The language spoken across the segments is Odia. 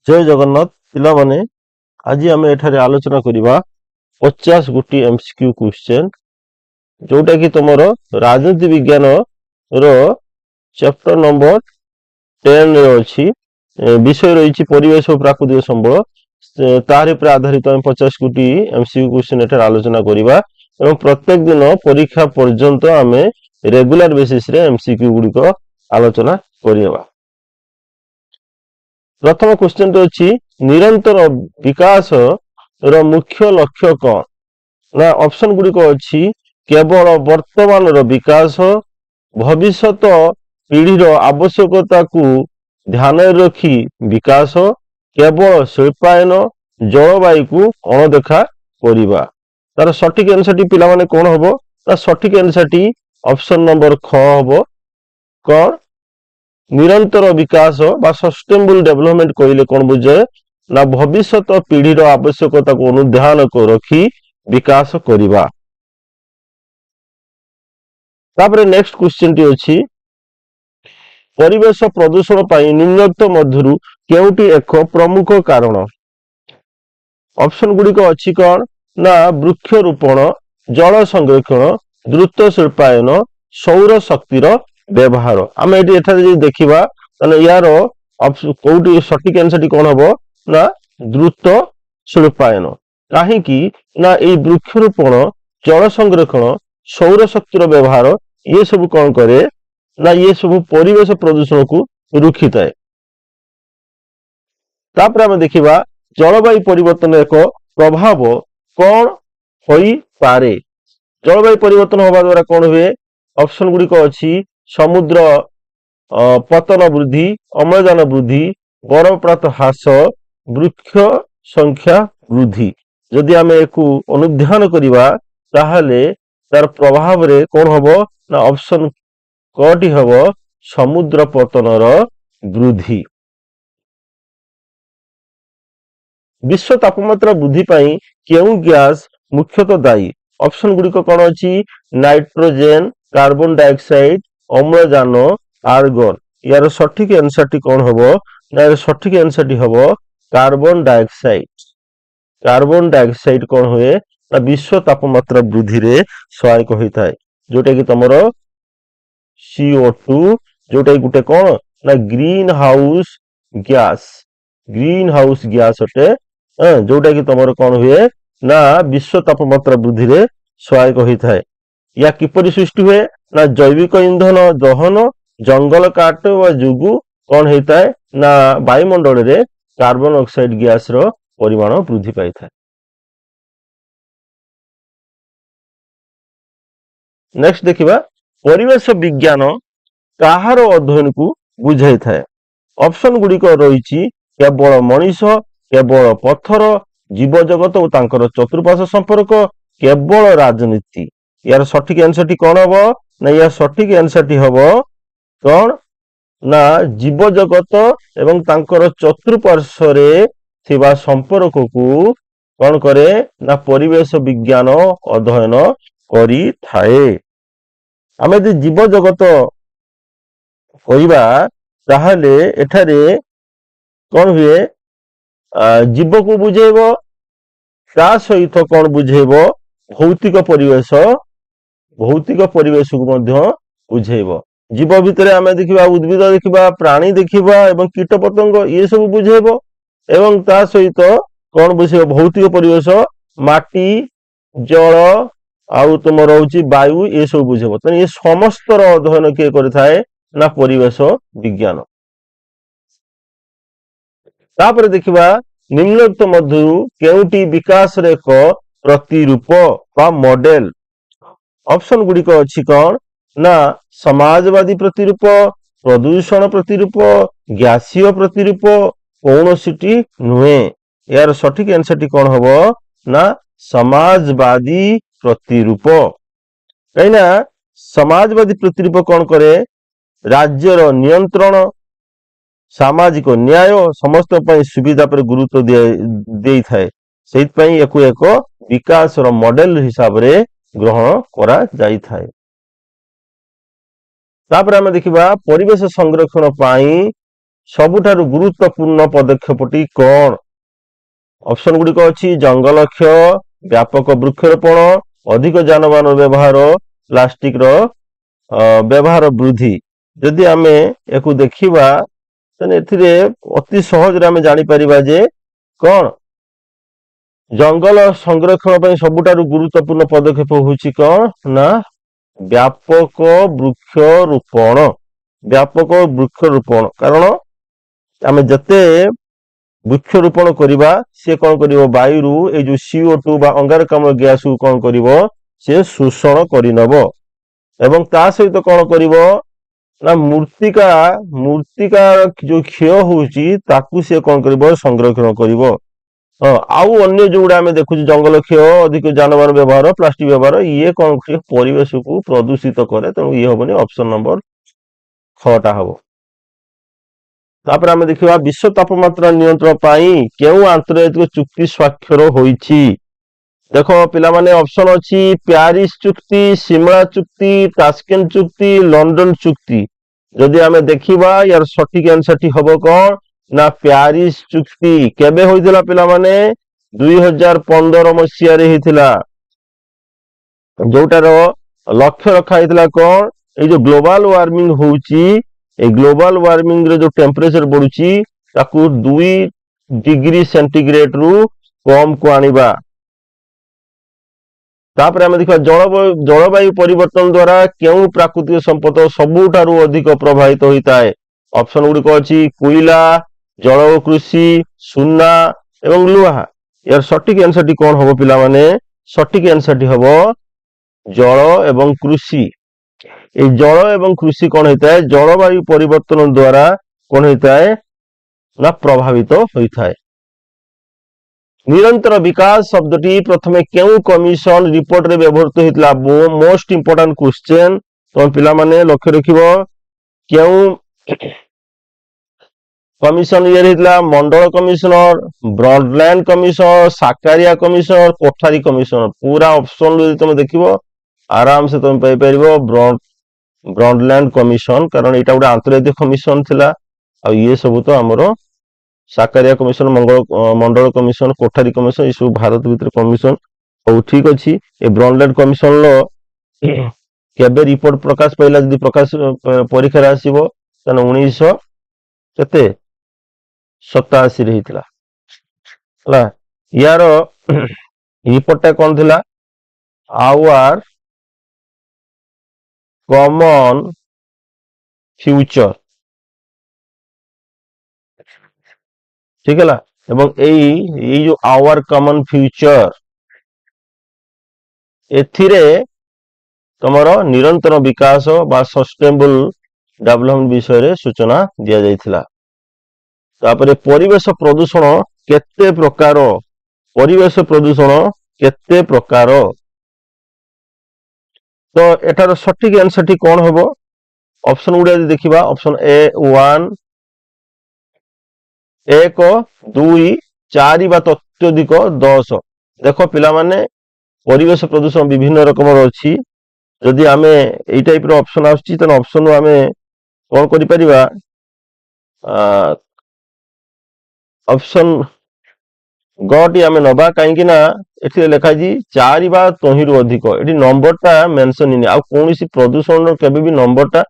जय जगन्नाथ पिलामाने आज आम एठारे आलोचना करिबा 50 गोटी एमसीक्यू क्वेश्चन जोटा कि तुम राजनीति विज्ञान रो चैप्टर नंबर 10 रे अछि विषय रही परिवेश और प्राकृतिक संबल तार पर आधारित 50 गोटी एमसीक्यू क्वेश्चन एठारे आलोचना करिबा एवं प्रत्येक दिन परीक्षा पर्यंत आम रेगुलर बेसिस रे एमसीक्यू गुड़िक आलोचना करिबा। प्रथम क्वेश्चन तो अच्छी निरंतर विकास रो मुख्य लक्ष्य कौन ना ऑप्शन गुड़िक अच्छी केवल वर्तमान रो विकास भविष्यत पीढ़ी रो आवश्यकता को ध्यान रखी विकास केवल शिल्पायन जलवायु को अणदेखा करिबा। तार सठिक आंसर टी पिला माने कोन हबो ता सठिक आंसर टी ऑप्शन नंबर ख हबो। कौन निरंतर विकास बा सस्टेनेबल डेवलपमेंट कहले कौन बुझे ना भविष्यत पीढ़ी आवश्यकता को अनुध्यान को रखी विकास करिबा। तापरे नेक्स्ट क्वेश्चन टी अछि परिवेश प्रदूषण पाई निम्नलिखित मध्यरु केउटी एक प्रमुख कारण। ऑप्शन गुड़िक अछि कौन ना वृक्षरोपण जल संरक्षण द्रुत शिल्पायन सौर शक्तिर व्यवहार। आम ये देखा यार कौटी सठिक आंसर टी कौन हम ना द्रुत शिल्पायन कहीं ना वृक्षरोपण जल संरक्षण सौर शक्तिर व्यवहार ये सब कौन करे ना ये सब परिवेश प्रदूषण को रुखी थाए। आम देखा जलवायु परिवर्तन एक प्रभाव कौन हो पारे। जलवायु परिवर्तन होगा द्वारा कौन हुए ऑप्शन गुड़िक अच्छी समुद्र पतन वृद्धि अम्लजान वृद्धि बरफपात ह्रास वृक्ष संख्या वृद्धि। जदि आम एक अनुध्यान करिबा ताहले तार प्रभाव रे कौन हम ना ऑप्शन कटी हम समुद्र पतनर वृद्धि। विश्व तापमात्रा वृद्धि पाई केउ गैस मुख्यतः दायी। ऑप्शन गुड़िक कौन अच्छी नाइट्रोजेन कार्बन डाइऑक्साइड अम्लजान आर्गन। यार सठिक आंसर टी कौन हम ना सठिक आंसर टी हम कार्बन डाइऑक्साइड। कार्बन डाइऑक्साइड कौन हुए ना विश्व तापमात्रा वृद्धि रे सहायक होता है जोटा कि तुम CO2 जोटा कि गोटे कौन ना ग्रीन हाउस गैस अटे जोटा कि तुम कौन हुए ना विश्व तापमात्रा वृद्धि रे सहायक होता है। या किपरि सृष्टि हुए ना जैविक इंधन दहन जंगल काटवा जुगु कौन होता है ना वायुमंडल रे कार्बन ऑक्साइड गैस रो परिमाण वृद्धि पाई था। नेक्स्ट देखिबा परिवेश विज्ञान काहार अध्ययन को बुझाई थाए। ऑप्शन गुड़िक रही केवल मनीष केवल पत्थर जीव जगत और तांकर चतुर्पार्श्व संपर्क केवल राजनीति। यार सठिक आंसर टी कौन हम ना यार सठिक आंसर टी हम कौन ना जीव जगत एवं तांकर चतुर्पार्श्व रे थिबा संपर्क को कौन करे ना परिवेश विज्ञान अध्ययन करी थाए। आम यदि जीव जगत कहवा ताहले एठारे कौन हुए जीव को बुझेब ता सहित कौन बुझेब भौतिक परिवेश को मध्य बुझेब। जीव भितर आम देखा उद्भिद देखा प्राणी देखा एवं कीट पतंग ये सब बुझेब एवं ता सहित कौन बुझेब भौतिक परिवेश माटी जल आउ तुम रोची वायु ये सब बुझेब। तो ये समस्त अध्ययन किए करे ना परिवेश विज्ञान। तापर देखिबा निम्नलिखित मध्यरु केउटी विकास रे एक प्रतिरूप बा मॉडल। ऑप्शन गुड़िक अच्छी कौन ना समाजवादी प्रतिरूप प्रदूषण प्रतिरूप गैसीय प्रतिरूप कौन सिटी नुहे। यार सठिक आंसर टी कौन हम ना समाजवादी प्रतिरूप। कहीं ना समाजवादी प्रतिरूप कौन करे राज्यर नियंत्रण सामाजिक न्याय समस्त सुविधा पर गुरुत्व दे थाए से एक विकास मॉडल हिसाब रे ग्रहण करा जाई थाए। तापर आम देखा परिवेश संरक्षण पाई ସବୁଠାରୁ ଗୁରୁତ୍ୱପୂର୍ଣ୍ଣ ପଦକ୍ଷେପଟି କଣ? ଅପସନ ଗୁଡିକ ଅଛି ଜଙ୍ଗଲ କ୍ଷୟ, ବ୍ୟାପକ ବୃକ୍ଷରୋପଣ, ଅଧିକ ଯାନବାହନ ବ୍ୟବହାର, ପ୍ଲାଷ୍ଟିକ ର ବ୍ୟବହାର ବୃଦ୍ଧି। ଯଦି ଆମେ ୟାକୁ ଦେଖିବା ତାହେଲେ ଏଥିରେ ଅତି ସହଜରେ ଆମେ ଜାଣିପାରିବା ଯେ କଣ ଜଙ୍ଗଲ ସଂରକ୍ଷଣ ପାଇଁ ସବୁଠାରୁ ଗୁରୁତ୍ୱପୂର୍ଣ୍ଣ ପଦକ୍ଷେପ ହେଉଛି କଣ ନା ବ୍ୟାପକ ବୃକ୍ଷରୋପଣ। ବ୍ୟାପକ ବୃକ୍ଷରୋପଣ, କାରଣ ଆମେ ଯେତେ ବୃକ୍ଷରୋପଣ କରିବା ସେ କଣ କରିବ, ବାୟୁରୁ ଏଇ ଯୋଉ CO2 ବା ଅଙ୍ଗାରକାମ୍ଳ ଗ୍ୟାସକୁ କଣ କରିବ, ସେ ଶୋଷଣ କରିନବ ଏବଂ ତା ସହିତ କଣ କରିବ ନା ମୂର୍ତ୍ତିକା ଯୋଉ କ୍ଷୟ ହଉଛି ତାକୁ ସେ କଣ କରିବ, ସଂରକ୍ଷଣ କରିବ। ଆଉ ଅନ୍ୟ ଯୋଉଗୁଡା ଆମେ ଦେଖୁଛୁ ଜଙ୍ଗଲ କ୍ଷୟ, ଅଧିକ ଯାନବାହନ ବ୍ୟବହାର, ପ୍ଲାଷ୍ଟିକ ବ୍ୟବହାର, ଇଏ କଣ କରେ ପରିବେଶକୁ ପ୍ରଦୂଷିତ କରେ। ତେଣୁ ଇଏ ହବନି, ଅପସନ ନମ୍ବର 6ଟା ହବ। ତାପରେ ଆମେ ଦେଖିବା ବିଶ୍ୱ ତାପମାତ୍ରା ନିୟନ୍ତ୍ରଣ ପାଇଁ କେଉଁ ଆନ୍ତର୍ଜାତିକ ଚୁକ୍ତି ସ୍ୱାକ୍ଷର ହୋଇଛି? ଦେଖ ପିଲାମାନେ, ଅପସନ ଅଛି ପ୍ୟାରିସ ଚୁକ୍ତି, ସିମଳା ଚୁକ୍ତି, ତାସ୍କେଣ୍ଟ ଚୁକ୍ତି, ଲଣ୍ଡନ ଚୁକ୍ତି। ଯଦି ଆମେ ଦେଖିବା ୟାର ସଠିକ ଆନ୍ସରଟି ହବ କଣ ନା ପ୍ୟାରିସ ଚୁକ୍ତି। କେବେ ହୋଇଥିଲା ପିଲାମାନେ? 2015 ମସିହାରେ ହେଇଥିଲା, ଯୋଉଟାର ଲକ୍ଷ୍ୟ ରଖା ହେଇଥିଲା କଣ, ଏଇ ଯୋଉ ଗ୍ଲୋବାଲ ୱାର୍ମିଂ ହଉଛି, এই ଗ୍ଲୋବାଲ ୱାର୍ମିଂ ରେ ଯୋଉ ଟେମ୍ପରେଚର ବଢୁଛି ତାକୁ 2 ଡିଗ୍ରୀ ସେଣ୍ଟିଗ୍ରେଡ ରୁ କମ କୁ ଆଣିବା। ତାପରେ ଆମେ ଦେଖିବା ଜଳବାୟୁ ପରିବର୍ତ୍ତନ ଦ୍ୱାରା କେଉଁ ପ୍ରାକୃତିକ ସମ୍ପଦ ସବୁଠାରୁ ଅଧିକ ପ୍ରଭାବିତ ହୋଇଥାଏ? ଅପସନ ଗୁଡିକ ଅଛି କୋଇଲା, ଜଳ ଓ କୃଷି, ସୁନା ଏବଂ ଲୁହା। ଏହାର ସଠିକ ଆନ୍ସରଟି କଣ ହବ ପିଲାମାନେ? ସଠିକ ଆନ୍ସରଟି ହବ ଜଳ ଏବଂ କୃଷି। এই জଳ ଏବଂ କୃଷି କଣ ହେଇଥାଏ, ଜଳବାୟୁ ପରିବର୍ତ୍ତନ ଦ୍ୱାରା କଣ ହେଇଥାଏ ନା ପ୍ରଭାବିତ ହୋଇଥାଏ। ନିରନ୍ତର ବିକାଶ ଶବ୍ଦଟି ପ୍ରଥମେ କେଉଁ କମିଶନ ରିପୋର୍ଟରେ ବ୍ୟବହୃତ ହୋଇଥିଲା? Most important question. ତମ ପିଲାମାନେ ଲକ୍ଷ୍ୟ ରଖିବ, କେଉଁ କମିଶନ ଇଏରେ ହେଇଥିଲା? ମଣ୍ଡଳ କମିଶନର, ବ୍ରଡଲ୍ୟାଣ୍ଡ କମିଶନର, ସାକାରିଆ କମିଶନର, କୋଠାରୀ କମିଶନର। ପୁରା ଅପସନ ଯଦି ତମେ ଦେଖିବ ଆରାମସେ ତମେ ପାଇପାରିବ ବ୍ରଡଲ୍ୟାଣ୍ଡ କମିଶନ, କାରଣ ଏଇଟା ଗୋଟେ ଆନ୍ତର୍ଜାତିକ କମିଶନ ଥିଲା। ଆଉ ଇଏ ସବୁ ତ ଆମର ସାକାରିଆ କମିଶନ, ମଣ୍ଡଳ କମିଶନ, କୋଠାରୀ କମିଶନ, ଏସବୁ ଭାରତ ଭିତରେ କମିଶନ। ହଉ ଠିକ ଅଛି। ଏ ବ୍ରଡଲ୍ୟାଣ୍ଡ କମିଶନର କେବେ ରିପୋର୍ଟ ପ୍ରକାଶ ପାଇଲା? ଯଦି ପ୍ରକାଶ ପରୀକ୍ଷାରେ ଆସିବ ତାହେଲେ 1987 ହେଇଥିଲା ହେଲା। ୟାର ରିପୋର୍ଟଟା କଣ ଥିଲା? ଆୱାର କମନ ଫ୍ୟୁଚର, ଠିକ ହେଲା। ଏବଂ ଏଇ ଯୋଉ ଆୱାର କମନ ଫ୍ୟୁଚର, ଏଥିରେ ତମର ନିରନ୍ତର ବିକାଶ ବା ସଷ୍ଟେନେବଲ ଡେଭଲପମେଣ୍ଟ ବିଷୟରେ ସୂଚନା ଦିଆଯାଇଥିଲା। ତାପରେ ପରିବେଶ ପ୍ରଦୂଷଣ କେତେ ପ୍ରକାର? ପରିବେଶ ପ୍ରଦୂଷଣ କେତେ ପ୍ରକାର? ତ ଏଟାର ସଠିକ ଆନ୍ସରଟି କଣ ହବ? ଅପସନ ଗୁଡା ଯଦି ଦେଖିବା, ଅପସନ A 1, 1, 2, 4 ବା ତତ୍ତ୍ୱଧିକ 10। ଦେଖ ପିଲାମାନେ, ପରିବେଶ ପ୍ରଦୂଷଣ ବିଭିନ୍ନ ରକମର ଅଛି। ଯଦି ଆମେ ଏଇ ଟାଇପର ଅପସନ ଆସୁଛି ତାହେଲେ ଅପସନରୁ ଆମେ କଣ କରିପାରିବା? ଅପସନ ଗଟି ଆମେ ନବା, କାହିଁକି ନା ଏଥିରେ ଲେଖାଯାଇଛି 4 ବା ତହିଁରୁ ଅଧିକ। ଏଠି ନମ୍ବରଟା ମେନସନ ହେଇନି। ଆଉ କୌଣସି ପ୍ରଦୂଷଣର କେବେ ବି ନମ୍ବରଟା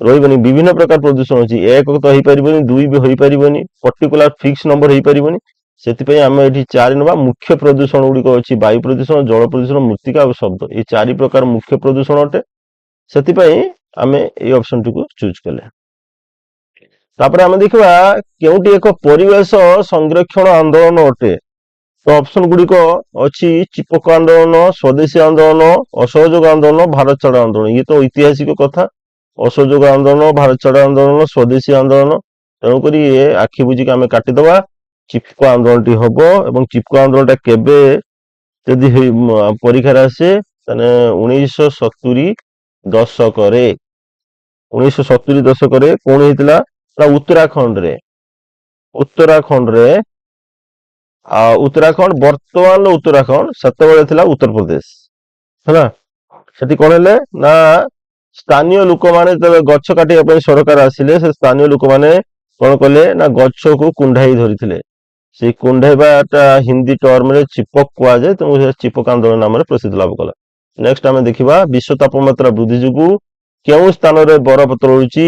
ରହିବନି। ବିଭିନ୍ନ ପ୍ରକାର ପ୍ରଦୂଷଣ ଅଛି, 1 ତ ହେଇପାରିବନି, 2 ବି ହୋଇପାରିବନି, ପର୍ଟିକୁଲାର ଫିକ୍ସ ନମ୍ବର ହେଇପାରିବନି। ସେଥିପାଇଁ ଆମେ ଏଠି 4 ନେବା। ମୁଖ୍ୟ ପ୍ରଦୂଷଣ ଗୁଡିକ ଅଛି ବାୟୁ ପ୍ରଦୂଷଣ, ଜଳ ପ୍ରଦୂଷଣ, ମୃତ୍ତିକା ଆଉ ଶବ୍ଦ। এই 4 ପ୍ରକାର ମୁଖ୍ୟ ପ୍ରଦୂଷଣ ଅଟେ। ସେଥିପାଇଁ ଆମେ ଏଇ ଅପସନଟିକୁ ଚୁଜ କଲେ। ତାପରେ ଆମେ ଦେଖିବା କେଉଁଟି ଏକ ପରିବେଶ ସଂରକ୍ଷଣ ଆନ୍ଦୋଳନ ଅଟେ? ତ ଅପସନ ଗୁଡିକ ଅଛି ଚିପକ ଆନ୍ଦୋଳନ, ସ୍ୱଦେଶୀ ଆନ୍ଦୋଳନ, ଅସହଯୋଗ ଆନ୍ଦୋଳନ, ଭାରତ ଛାଡ ଆନ୍ଦୋଳନ। ଇଏ ତ ଐତିହାସିକ କଥା। ଅସହଯୋଗ ଆନ୍ଦୋଳନ, ଭାରତ ଛାଡ ଆନ୍ଦୋଳନ, ସ୍ୱଦେଶୀ ଆନ୍ଦୋଳନ। ତେଣୁକରି ଏ ଆଖି ବୁଝିକି ଆମେ କାଟିଦବା। ଚିପକ ଆନ୍ଦୋଳନଟି ହବ। ଏବଂ ଚିପକ ଆନ୍ଦୋଳନଟା କେବେ ଯଦି ପରୀକ୍ଷାରେ ଆସେ ତାହେଲେ 1970 ଦଶକରେ। 1970 ଦଶକରେ କଣ ହେଇଥିଲା ନା ଉତ୍ତରାଖଣ୍ଡରେ ଉତ୍ତରାଖଣ୍ଡ ବର୍ତ୍ତମାନ ଉତ୍ତରାଖଣ୍ଡ, ସେତେବେଳେ ଥିଲା ଉତ୍ତରପ୍ରଦେଶ ହେଲା। ସେଠି କଣ ହେଲେ ନା ସ୍ଥାନୀୟ ଲୋକମାନେ ଯେତେବେଳେ ଗଛ କାଟିବା ପାଇଁ ସରକାର ଆସିଲେ, ସେ ସ୍ଥାନୀୟ ଲୋକମାନେ କଣ କଲେ ନା ଗଛକୁ କୁଣ୍ଢାଇ ଧରିଥିଲେ। ସେଇ କୁଣ୍ଢାଇବାଟା ହିନ୍ଦୀ ଟର୍ମରେ ଚିପକ କୁହାଯାଏ, ତେଣୁ ସେ ଚିପକ ଆନ୍ଦୋଳନ ନାମରେ ପ୍ରସିଦ୍ଧି ଲାଭ କଲା। ନେକ୍ସଟ ଆମେ ଦେଖିବା ବିଶ୍ୱ ତାପମାତ୍ରା ବୃଦ୍ଧି ଯୋଗୁ କେଉଁ ସ୍ଥାନରେ ବରଫ ତରଳୁଛି?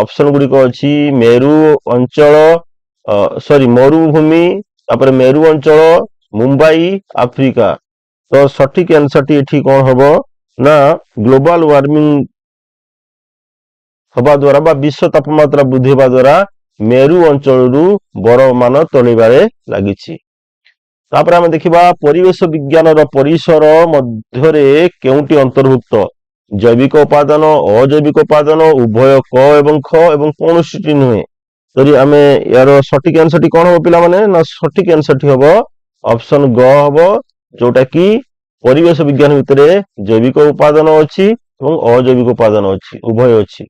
ଅପସନ ଗୁଡିକ ଅଛି ମେରୁ ଅଞ୍ଚଳ, ମରୁଭୂମି, ତାପରେ ମେରୁ ଅଞ୍ଚଳ, ମୁମ୍ବାଇ, ଆଫ୍ରିକା। ତ ସଠିକ ଆନ୍ସରଟି ଏଠି କଣ ହବ ନା ଗ୍ଲୋବାଲ ୱାର୍ମିଂ ହବା ଦ୍ୱାରା ବା ବିଶ୍ୱ ତାପମାତ୍ରା ବୃଦ୍ଧି ହେବା ଦ୍ୱାରା ମେରୁ ଅଞ୍ଚଳରୁ ବରଫ ମାନ ତଳିବାରେ ଲାଗିଛି। ତାପରେ ଆମେ ଦେଖିବା ପରିବେଶ ବିଜ୍ଞାନର ପରିସର ମଧ୍ୟରେ କେଉଁଟି ଅନ୍ତର୍ଭୁକ୍ତ? ଜୈବିକ ଉପାଦାନ, ଅଜୈବିକ ଉପାଦାନ, ଉଭୟ କ ଏବଂ ଖ ଏବଂ କୌଣସିଟି ନୁହେଁ। ଯଦି ଆମେ ୟାର ସଠିକ ଆନ୍ସରଟି କଣ ହବ ପିଲାମାନେ? ନା ସଠିକ ଆନ୍ସରଟି ହବ ଅପସନ ଗ ହବ, ଯୋଉଟା କି ପରିବେଶ ବିଜ୍ଞାନ ଭିତରେ ଜୈବିକ ଉପାଦାନ ଅଛି ଏବଂ ଅଜୈବିକ ଉପାଦାନ ଅଛି, ଉଭୟ ଅଛି।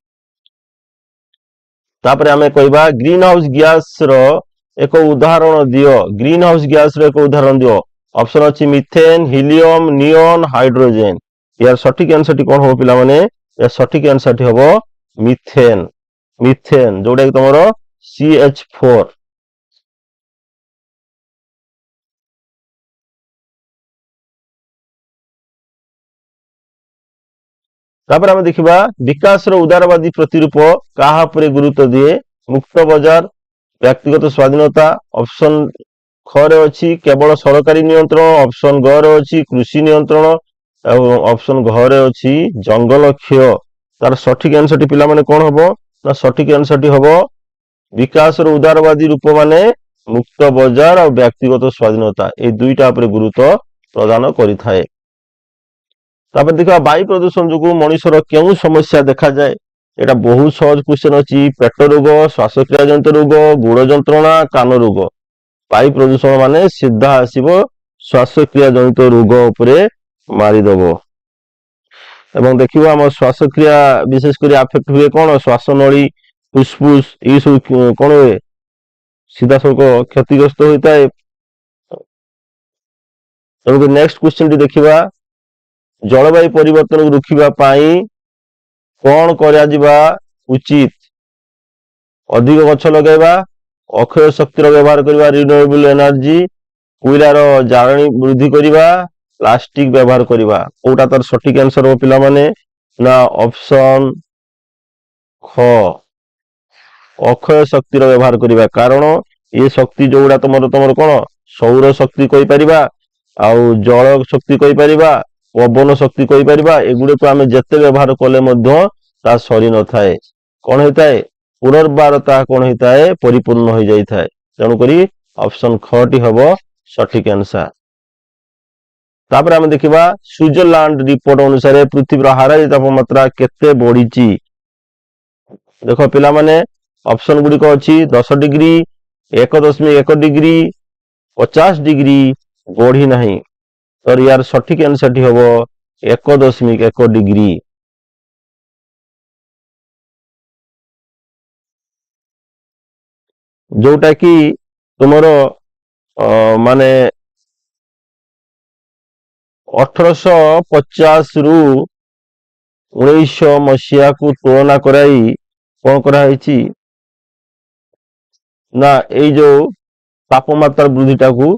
ତାପରେ ଆମେ କହିବା ଗ୍ରୀନ ହାଉସ ଗ୍ୟାସ ର ଏକ ଉଦାହରଣ ଦିଅ। ଗ୍ରୀନ ହାଉସ ଗ୍ୟାସ ର ଏକ ଉଦାହରଣ ଦିଅ। ଅପସନ ଅଛି ମିଥେନ, ହିଲିୟମ, ନିଅନ, ହାଇଡ୍ରୋଜେନ। यार सठिक आंसर टी कौन हम पिलाने? या सठिक आंसर टी हम मिथेन। मिथेन जोटा कि तुम CH4। तापर आम देखा विकास उदारवादी प्रतिरूप क्या गुरुत्व दिए? मुक्त बजार, व्यक्तिगत स्वाधीनता। ऑप्शन ख रे अच्छी केवल सरकारी नियंत्रण। ऑप्शन ग रे अच्छी कृषि नियंत्रण। ऑप्शन घ रे अच्छी जंगल क्षय। तार सठिक आंसर टी पिला माने कौन हम ना? सठिक आंसर टी हम विकास उदारवादी रूप माने मुक्त बजार और व्यक्तिगत स्वाधीनता, ये दुईटा गुरुत्व प्रदान करिथाए। तापर देखा वायु प्रदूषण जो मनुष्यर क्यों समस्या देखा जाए? एटा बहुत सहज क्वेश्चन अच्छी। पेट रोग, श्वासक्रिया जनित रोग, गुड़ जंत्रणा, कान रोग। वायु प्रदूषण माने सीधा आसीबो श्वासक्रिया जनित रोग उपरे मारिदेव। एवं देखिए आम श्वासक्रिया विशेषकर आफेक्ट हुए कौन? श्वास नली, फुसफुस, ये सब कौन हुए? सीधा सड़क क्षतिग्रस्त होता है। तेणुक नेक्स्ट क्वेश्चन टी देखिबा जलवायु परिवर्तन को रोकिबा पाई कौन करा उचित? अधिक गछ लगेगा, अक्षय शक्तिर व्यवहार करवा, रिन्यूएबल एनर्जी, कोयलार जारणी वृद्धि करवा, प्लास्टिक व्यवहार करवा। कोटा तार सठिक आंसर हो पिला माने? ना ऑप्शन ख अक्षय शक्तिर व्यवहार करवा। कारण ये शक्ति जोड़ा तुम कौन सौर शक्ति कही परिबा, आउ जल शक्ति कही परिबा, पवन शक्ति कही परिबा। एगुड़े को आम जिते व्यवहार कले मध्य ता सरी न थाए। कौन होता है? पुनर्बार ता कौन होता है? परिपूर्ण हो जाता है। तेणुक ऑप्शन ख टी हम सठिक आंसर। तापर आम देखा स्विट्जरलैंड रिपोर्ट अनुसार पृथ्वी हाराहारी तापमात्रा केते बढ़ी? देख पिला माने ऑप्शन गुड़िक अच्छी 10 डिग्री, 1.1 डिग्री, 50 डिग्री, बढ़ी नहीं। तो यार सठिक आंसर टी हम 1.1 डिग्री। जोटा कि तुमर माने 1850 रु 1900 मसीहा को तुलना कराई कौन कराई ना ये जो तापमात्रा वृद्धिटा को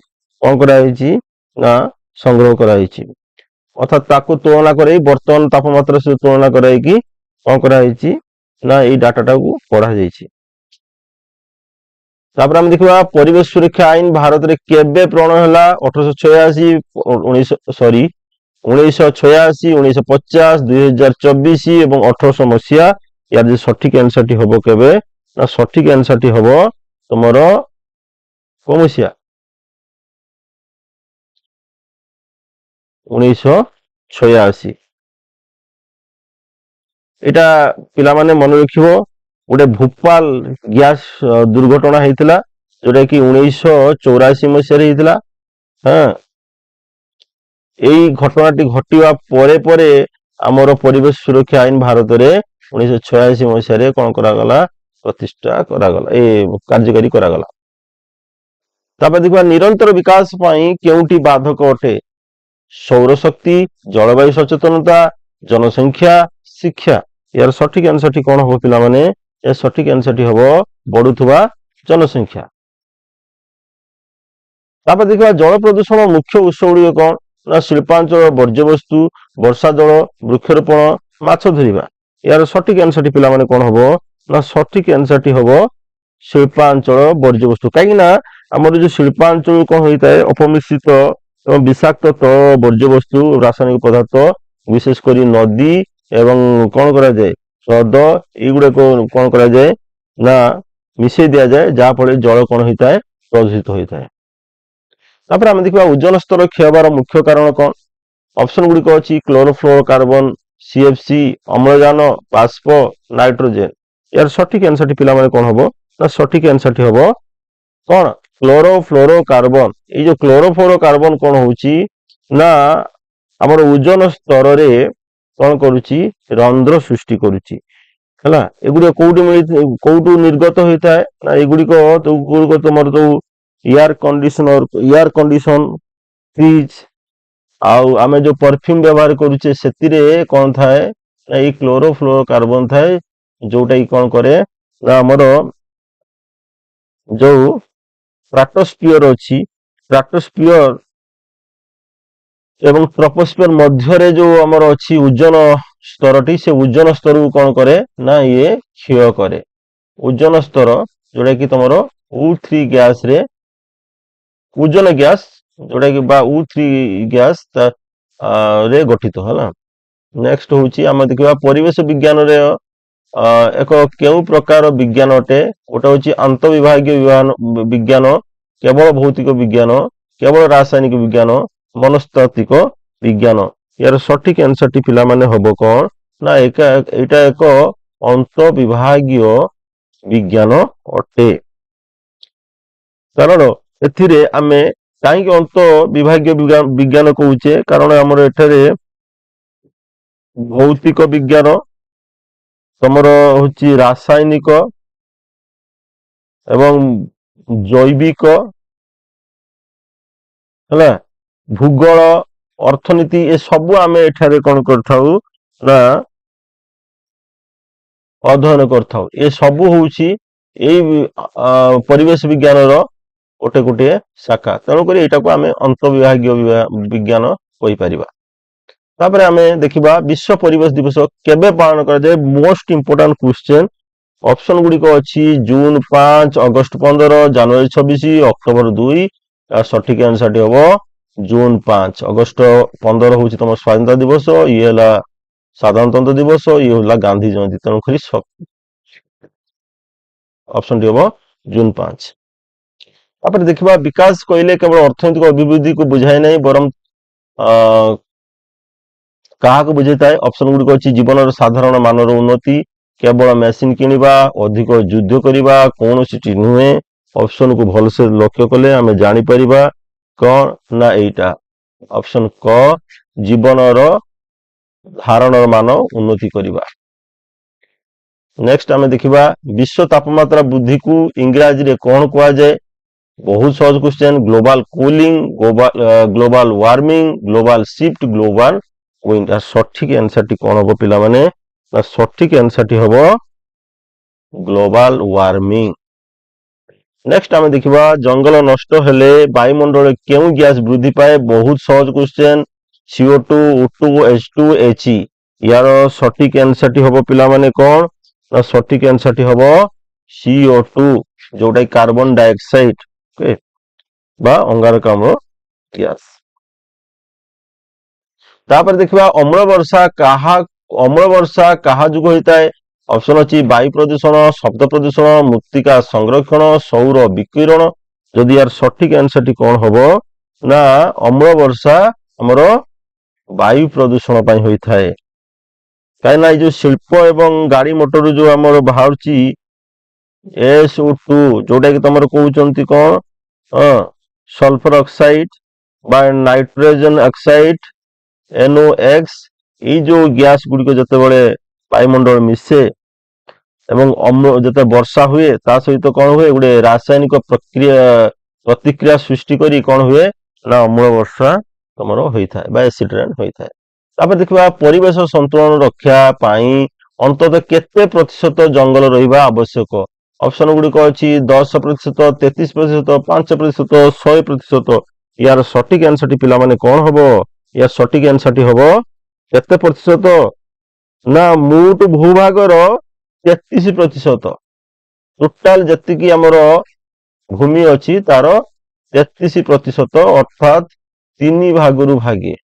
कौन कराई ना संग्रह कराई। अर्थात ताकू तुलना कराई वर्तमान तापमात्रा से तुलना कराई कौन कराई ना ये डाटाटा को पढ़ा जाइए। तापर हम देखा परिवेश सुरक्षा आईन भारत में केबे प्रणयन है? 1886, 1986, 1950, 2024 और 1800 मसीहा। यार जो सठिक आंसर टी हम केबे ना? सठिक आंसर टी हम तुमर को मसीहा 1986। एटा पिला माने मन रखिबो गोटे भोपाल गैस दुर्घटना होता जोटा कि 1984 मसीह होता। हाँ यही घटनाटी घटवा परे परे आमर परिवेश सुरक्षा आईन भारत में 1986 मसीह कौन करागला? प्रतिष्ठा करागला, ए कार्यकारी करागला। तापर देखा निरंतर विकास पाई केउटी बाधक अटे? सौर शक्ति, जलवायु सचेतनता, जनसंख्या, शिक्षा। यार सठिक आंसर टी कौन हम पिला माने? सठिक आंसर टी हम ବଢୁଥିବା ଜନସଂଖ୍ୟା। ତାପରେ ଦେଖିବା ଜଳ ପ୍ରଦୂଷଣ ମୁଖ୍ୟ ଉତ୍ସ ଗୁଡିକ କଣ ନା ଶିଳ୍ପାଞ୍ଚଳ ବର୍ଜ୍ୟବସ୍ତୁ, ବର୍ଷା ଜଳ, ବୃକ୍ଷରୋପଣ, ମାଛ ଧରିବା। ଏହାର ସଠିକ ଆନ୍ସରଟି ପିଲାମାନେ କଣ ହବ ନା ସଠିକ ଆନ୍ସରଟି ହବ ଶିଳ୍ପାଞ୍ଚଳ ବର୍ଜ୍ୟବସ୍ତୁ। କାହିଁକି ନା ଆମର ଯୋଉ ଶିଳ୍ପାଞ୍ଚଳ କଣ ହୋଇଥାଏ ଅପମିଶ୍ରିତ ଏବଂ ବିଷାକ୍ତ ତୈଳ ବର୍ଜ୍ୟବସ୍ତୁ ରାସାୟନିକ ପଦାର୍ଥ ବିଶେଷ କରି ନଦୀ ଏବଂ କଣ କରାଯାଏ ହ୍ରଦ ଏଇଗୁଡାକ କଣ କରାଯାଏ ନା ମିଶେଇ ଦିଆଯାଏ, ଯାହା ଫଳରେ ଜଳ କଣ ହୋଇଥାଏ ପ୍ରଦୂଷିତ ହୋଇଥାଏ। ତାପରେ ଆମେ ଦେଖିବା ଓଜୋନ ସ୍ତର କ୍ଷୟ ହେବାର ମୁଖ୍ୟ କାରଣ କଣ। ଅପସନ ଗୁଡିକ ଅଛି କ୍ଲୋରୋଫ୍ଲୋରୋ କାର୍ବନ, CFC, ଅମ୍ଳଜାନ, ବାଷ୍ପ, ନାଇଟ୍ରୋଜେନ। ଏହାର ସଠିକ ଆନ୍ସରଟି ପିଲାମାନେ କଣ ହବ ନା ସଠିକ ଆନ୍ସରଟି ହବ କଣ କ୍ଲୋରୋଫ୍ଲୋରୋ କାର୍ବନ। ଏଇ ଯୋଉ କ୍ଲୋରୋଫ୍ଲୋରୋ କାର୍ବନ କଣ ହଉଛି ନା ଆମର ଓଜୋନ ସ୍ତରରେ କଣ କରୁଛି ରନ୍ଧ୍ର ସୃଷ୍ଟି କରୁଛି ହେଲା। ଏଗୁଡିକ କୋଉଠୁ ନିର୍ଗତ ହୋଇଥାଏ ନା ଏଗୁଡିକ ତମର ଯୋଉ ଏୟାର କଣ୍ଡିସନ ଫ୍ରିଜ ଆଉ ଆମେ ଯୋଉ ପରଫ୍ୟୁମ ବ୍ୟବହାର କରୁଛେ ସେଥିରେ କଣ ଥାଏ ନା ଏଇ କ୍ଲୋରୋଫ୍ଲୋରୋ କାର୍ବନ ଥାଏ, ଯୋଉଟା କି କଣ କରେ ନା ଆମର ଯୋଉ ଷ୍ଟ୍ରାଟୋସ୍ଫିୟର ଅଛି, ଷ୍ଟ୍ରାଟୋସ୍ଫିୟର ଏବଂ ଟ୍ରୋପୋସ୍ଫିୟର ମଧ୍ୟରେ ଯୋଉ ଆମର ଅଛି ଓଜୋନ ସ୍ତରଟି, ସେ ଓଜୋନ ସ୍ତରକୁ କଣ କରେ ନା ଇଏ କ୍ଷୟ କରେ। ଓଜୋନ ସ୍ତର ଯୋଉଟା କି ତମର O3 ଗ୍ୟାସ ରେ ଓଜୋନ ଗ୍ୟାସ ଯୋଉଟା କି ବା O3 ଗ୍ୟାସ ରେ ଗଠିତ ହେଲା। ନେକ୍ସଟ ହଉଛି ଆମେ ଦେଖିବା ପରିବେଶ ବିଜ୍ଞାନରେ ଏକ କେଉଁ ପ୍ରକାର ବିଜ୍ଞାନ ଅଟେ। ଗୋଟେ ହଉଛି ଆନ୍ତଃବିଭାଗୀୟ ବିଜ୍ଞାନ, କେବଳ ଭୌତିକ ବିଜ୍ଞାନ, କେବଳ ରାସାୟନିକ ବିଜ୍ଞାନ, ମନସ୍ତାତ୍ତ୍ୱିକ ବିଜ୍ଞାନ। ଏହାର ସଠିକ ଆନ୍ସରଟି ପିଲାମାନେ ହବ କଣ ନା ଏଇଟା ଏକ ଅନ୍ତଃବିଭାଗୀୟ ବିଜ୍ଞାନ ଅଟେ। କାରଣ ଏଥିରେ ଆମେ କାହିଁକି ଅନ୍ତଃବିଭାଗୀୟ ବିଜ୍ଞାନ କହୁଛେ, କାରଣ ଆମର ଏଠାରେ ଭୌତିକ ବିଜ୍ଞାନ, ତମର ହଉଛି ରାସାୟନିକ ଏବଂ ଜୈବିକ ହେଲା, ଭୂଗୋଳ, ଅର୍ଥନୀତି ଏସବୁ ଆମେ ଏଠାରେ କଣ କରିଥାଉ ନା ଅଧ୍ୟୟନ କରିଥାଉ। ଏ ସବୁ ହଉଛି ଏଇ ପରିବେଶ ବିଜ୍ଞାନର ଗୋଟିଏ ଶାଖା। ତେଣୁକରି ଏଇଟାକୁ ଆମେ ଅନ୍ତଃବିଭାଗୀୟ ବିଜ୍ଞାନ କହିପାରିବା। ତାପରେ ଆମେ ଦେଖିବା ବିଶ୍ବ ପରିବେଶ ଦିବସ କେବେ ପାଳନ କରାଯାଏ। Most important କ୍ୱେଶ୍ଚେନ। ଅପସନ ଗୁଡିକ ଅଛି ଜୁନ 5, ଅଗଷ୍ଟ 15, ଜାନୁଆରୀ 26, ଅକ୍ଟୋବର 2। ସଠିକ ଆନ୍ସରଟି ହବ ଜୁନ 5। ଅଗଷ୍ଟ 15 ହଉଛି ତମ ସ୍ୱାଧୀନତା ଦିବସ, ଇଏ ହେଲା ସାଧାରଣତନ୍ତ୍ର ଦିବସ, ଇଏ ହେଲା ଗାନ୍ଧୀ ଜୟନ୍ତୀ। ତେଣୁକରି ଅପସନଟି ହବ ଜୁନ 5। ତାପରେ ଦେଖିବା ବିକାଶ କହିଲେ କେବଳ ଅର୍ଥନୈତିକ ଅଭିବୃଦ୍ଧିକୁ ବୁଝାଏ ନାହିଁ, ବରଂ କାହାକୁ ବୁଝାଇଥାଏ। ଅପସନ ଗୁଡିକ ଅଛି ଜୀବନର ସାଧାରଣ ମାନର ଉନ୍ନତି, କେବଳ ମେସିନ କିଣିବା, ଅଧିକ ଯୁଦ୍ଧ କରିବା, କୌଣସିଟି ନୁହେଁ। ଅପସନକୁ ଭଲସେ ଲକ୍ଷ୍ୟ କଲେ ଆମେ ଜାଣିପାରିବା କଣ ନା ଏଇଟା ଅପସନ କ ଜୀବନର ଧାରଣର ମାନ ଉନ୍ନତି କରିବା। ନେକ୍ସଟ ଆମେ ଦେଖିବା ବିଶ୍ବ ତାପମାତ୍ରା ବୃଦ୍ଧିକୁ ଇଂରାଜୀରେ କଣ କୁହାଯାଏ। ବହୁତ ସହଜ question. Global cooling, global warming, global shift, global wind. ସଠିକ ଆନ୍ସରଟି କଣ ହବ ପିଲାମାନେ ନା ସଠିକ ଆନ୍ସରଟି ହବ ଗ୍ଲୋବାଲ ୱାର୍ମିଂ। ନେକ୍ସଟ ଆମେ ଦେଖିବା ଜଙ୍ଗଲ ନଷ୍ଟ ହେଲେ ବାୟୁମଣ୍ଡଳରେ କେଉଁ ଗ୍ୟାସ ବୃଦ୍ଧି ପାଏ। ବହୁତ ସହଜ କ୍ୱେଶ୍ଚେନ। CO2, O2, H2, He। ୟାର ସଠିକ ଆନ୍ସରଟି ହବ ପିଲାମାନେ କଣ ନା ସଠିକ ଆନ୍ସରଟି ହବ CO2, ଯୋଉଟା କି କାର୍ବନ ଡାଇଅକ୍ସାଇଡ ବା ଅଙ୍ଗାରକାମ୍ଳ ଗ୍ୟାସ। ତାପରେ ଦେଖିବା ଅମ୍ଳ ବର୍ଷା କାହା ଯୋଗୁଁ ହୋଇଥାଏ। ଅପସନ ଅଛି ବାୟୁ ପ୍ରଦୂଷଣ, ଶବ୍ଦ ପ୍ରଦୂଷଣ, ମୃତ୍ତିକା ସଂରକ୍ଷଣ, ସୌର ବିକିରଣ। ଯଦି ୟାର ସଠିକ ଆନ୍ସରଟି କଣ ହବ ନା ଅମ୍ଳ ବର୍ଷା ଆମର ବାୟୁ ପ୍ରଦୂଷଣ ପାଇଁ ହୋଇଥାଏ। କାହିଁକିନା ଏଇ ଯୋଉ ଶିଳ୍ପ ଏବଂ ଗାଡି ମୋଟର ଯୋଉ ଆମର ବାହାରୁଛି SO2, ଯୋଉଟା କି ତମର କହୁଛନ୍ତି କଣ ସଲଫର ଅକ୍ସାଇଡ ବା ନାଇଟ୍ରୋଜେନ ଅକ୍ସାଇଡ NOx, ଏଇ ଯୋଉ ଗ୍ୟାସ ଗୁଡିକ ଯେତେବେଳେ ବାୟୁମଣ୍ଡଳ ମିଶେ ଏବଂ ଯେତେବେଳେ ବର୍ଷା ହୁଏ ତା ସହିତ କଣ ହୁଏ ଗୋଟେ ରାସାୟନିକ ପ୍ରତିକ୍ରିୟା ସୃଷ୍ଟି କରି କଣ ହୁଏ ନା ଅମ୍ଳ ବର୍ଷା ତମର ହୋଇଥାଏ ବା ଏସିଡ ରେନ୍ ହୋଇଥାଏ। ତାପରେ ଦେଖିବା ପରିବେଶ ସନ୍ତୁଳନ ରକ୍ଷା ପାଇଁ ଅନ୍ତତଃ କେତେ ପ୍ରତିଶତ ଜଙ୍ଗଲ ରହିବା ଆବଶ୍ୟକ। ଅପସନ ଗୁଡିକ ଅଛି 10%, 33%, 5%, 100%। ୟାର ସଠିକ ଆନ୍ସରଟି ପିଲାମାନେ କଣ ହବ? ୟାର ସଠିକ ଆନ୍ସରଟି ହବ କେତେ ପ୍ରତିଶତ? ନା ମୋଟ ଭୂଭାଗର 33%। ଟୋଟାଲ ଯେତିକି ଆମର ଭୂମି ଅଛି ତାର 33%, ଅର୍ଥାତ୍ 3 ଭାଗରୁ ଭାଗେ।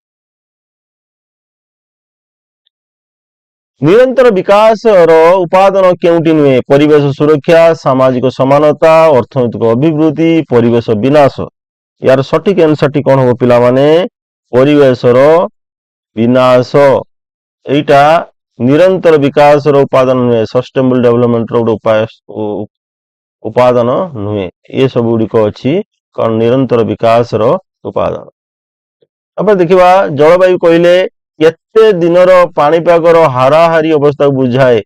ନିରନ୍ତର ବିକାଶର ଉପାଦାନ କେଉଁଠି ନୁହେଁ? ପରିବେଶ ସୁରକ୍ଷା, ସାମାଜିକ ସମାନତା, ଅର୍ଥନୈତିକ ଅଭିବୃଦ୍ଧି, ପରିବେଶ ବିନାଶ। ୟାର ସଠିକ ଆନ୍ସରଟି କଣ ହବ ପିଲାମାନେ? ପରିବେଶର ବିନାଶ। ଏଇଟା ନିରନ୍ତର ବିକାଶର ଉପାଦାନ ନୁହେଁ, ସଷ୍ଟେନେବଲ ଡେଭଲପମେଣ୍ଟର ଗୋଟେ ଉପାଦାନ ନୁହେଁ। ଏ ସବୁ ଗୁଡିକ ଅଛି କଣ? ନିରନ୍ତର ବିକାଶର ଉପାଦାନ। ତାପରେ ଦେଖିବା ଜଳବାୟୁ କହିଲେ କେତେ ଦିନର ପାଣିପାଗର ହାରାହାରି ଅବସ୍ଥାକୁ ବୁଝାଏ?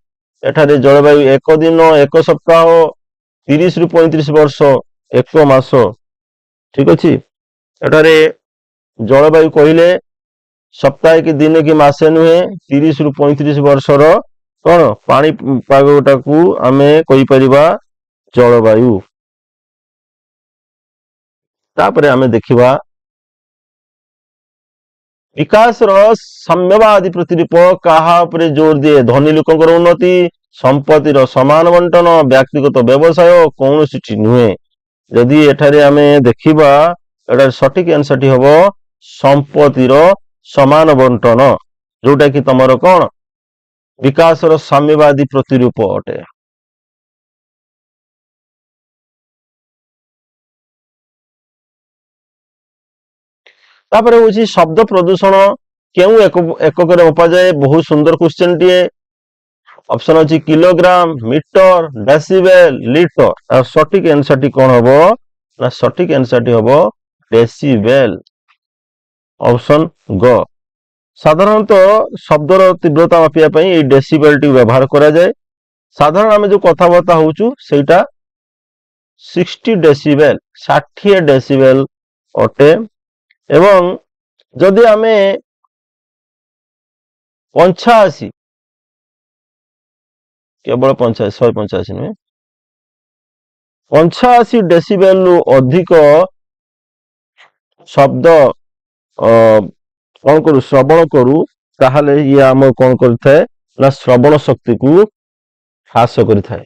ଏଠାରେ ଜଳବାୟୁ 1 ଦିନ, 1 ସପ୍ତାହ, 30 ରୁ 35 ବର୍ଷ, 1 ମାସ। ଠିକ ଅଛି। ଏଠାରେ ଜଳବାୟୁ କହିଲେ ସପ୍ତାହ କି ଦିନ କି ମାସେ ନୁହେଁ, 30 ରୁ 35 ବର୍ଷର କଣ ପାଣିପାଗଟାକୁ ଆମେ କହିପାରିବା ଜଳବାୟୁ। ତାପରେ ଆମେ ଦେଖିବା ବିକାଶର ସାମ୍ୟବାଦୀ ପ୍ରତିରୂପ କାହା ଉପରେ ଜୋର ଦିଏ? ଧନୀ ଲୋକଙ୍କର ଉନ୍ନତି, ସମ୍ପତ୍ତିର ସମାନ ବଣ୍ଟନ, ବ୍ୟକ୍ତିଗତ ବ୍ୟବସାୟ, କୌଣସିଟି ନୁହେଁ। ଯଦି ଏଠାରେ ଆମେ ଦେଖିବା ଏଟାର ସଠିକ ଆନ୍ସରଟି ହବ ସମ୍ପତ୍ତିର ସମାନ ବଣ୍ଟନ, ଯୋଉଟା କି ତମର କଣ ବିକାଶର ସାମ୍ୟବାଦୀ ପ୍ରତିରୂପ ଅଟେ। ତାପରେ ହଉଛି ଶବ୍ଦ ପ୍ରଦୂଷଣ କେଉଁ ଏକକରେ ମପାଯାଏ? ବହୁତ ସୁନ୍ଦର କ୍ୱେଶ୍ଚନ ଟିଏ। ଅପସନ ଅଛି କିଲୋଗ୍ରାମ, ମିଟର, ଡେସିବେଲ, ଲିଟର। ଆଉ ସଠିକ ଆନ୍ସରଟି କଣ ହବ? ନା ସଠିକ ଆନ୍ସରଟି ହବ ଡେସିବେଲ। ଅପସନ ଗ। ସାଧାରଣତଃ ଶବ୍ଦର ତୀବ୍ରତା ମାପିବା ପାଇଁ এই ଡେସିବେଲଟି ବ୍ୟବହାର କରାଯାଏ। ସାଧାରଣ ଆମେ ଯୋଉ କଥାବାର୍ତ୍ତା ହଉଛୁ ସେଇଟା 60 ଡେସିବେଲ, 60 ଡେସିବେଲ ଅଟେ। ଏବଂ ଯଦି ଆମେ 85, କେବଳ 85, 185 ନୁହେଁ, 85 ଡେସିବେଲରୁ ଅଧିକ ଶବ୍ଦ କଣ କରୁ? ଶ୍ରବଣ କରୁ, ତାହେଲେ ଇଏ ଆମ କଣ କରିଥାଏ? ନା ଶ୍ରବଣ ଶକ୍ତିକୁ ହ୍ରାସ କରିଥାଏ।